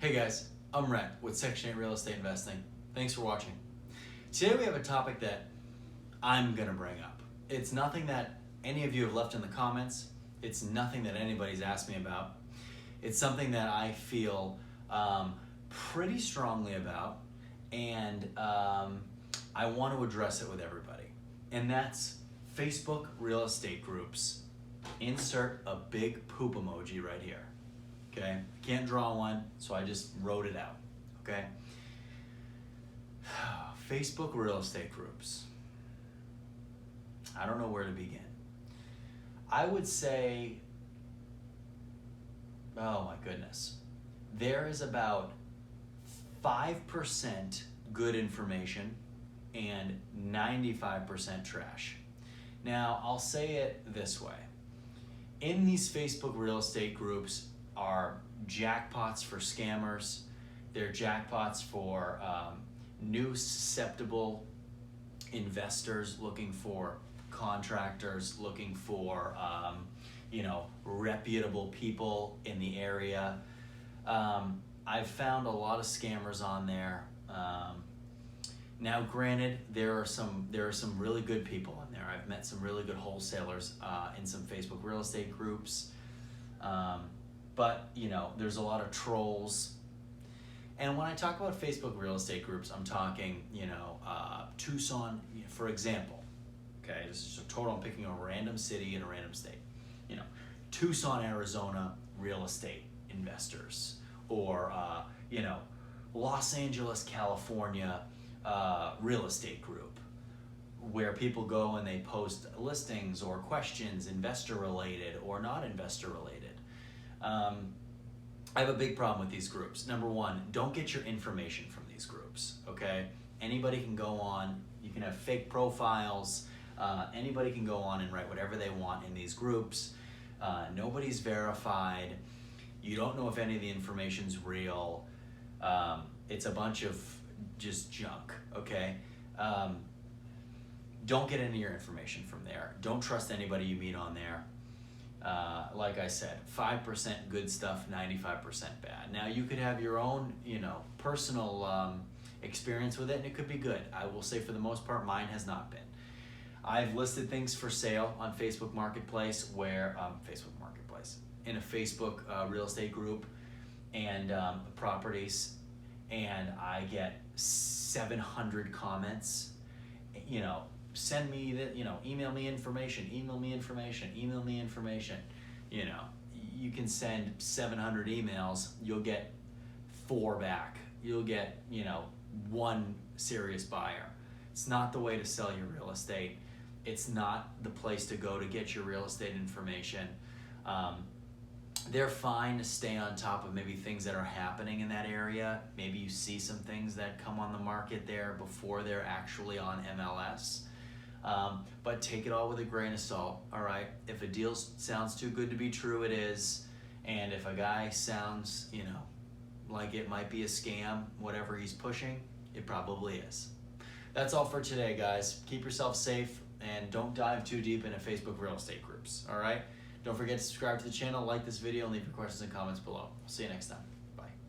Hey guys, I'm Rhett with Section 8 Real Estate Investing. Thanks for watching. Today we have a topic that I'm gonna bring up. It's nothing that any of you have left in the comments. It's nothing that anybody's asked me about. It's something that I feel pretty strongly about, and I want to address it with everybody. And that's Facebook real estate groups. Insert a big poop emoji right here. Okay, can't draw one, so I just wrote it out. Okay, Facebook real estate groups. I don't know where to begin. I would say, oh my goodness, there is about 5% good information and 95% trash. Now, I'll say it this way. In these Facebook real estate groups are jackpots for scammers. They're jackpots for new susceptible investors looking for contractors, looking for reputable people in the area. I've found a lot of scammers on there. Now, granted, there are some really good people in there. I've met some really good wholesalers in some Facebook real estate groups. But there's a lot of trolls. And when I talk about Facebook real estate groups, I'm talking, Tucson, for example. Okay, this is a total, I'm picking a random city in a random state. Tucson, Arizona real estate investors, or Los Angeles, California real estate group, where people go and they post listings or questions, investor related or not investor related. I have a big problem with these groups. Number one, don't get your information from these groups, okay? Anybody can go on, you can have fake profiles, anybody can go on and write whatever they want in these groups. Nobody's verified. You don't know if any of the information's real. It's a bunch of just junk, okay? Don't get any of your information from there. Don't trust anybody you meet on there. Like I said, 5% good stuff, 95% bad. Now, you could have your own, personal experience with it, and it could be good. I will say for the most part, mine has not been. I've listed things for sale on Facebook Marketplace, in a Facebook real estate group, and properties, and I get 700 comments. Send me the, email me information. You can send 700 emails, you'll get 4 back. You'll get, 1 serious buyer. It's not the way to sell your real estate. It's not the place to go to get your real estate information. They're fine to stay on top of maybe things that are happening in that area. Maybe you see some things that come on the market there before they're actually on MLS. But take it all with a grain of salt, all right? If a deal sounds too good to be true, it is. And if a guy sounds, like it might be a scam, whatever he's pushing, it probably is. That's all for today, guys. Keep yourself safe and don't dive too deep into Facebook real estate groups, all right? Don't forget to subscribe to the channel, like this video, and leave your questions and comments below. I'll see you next time.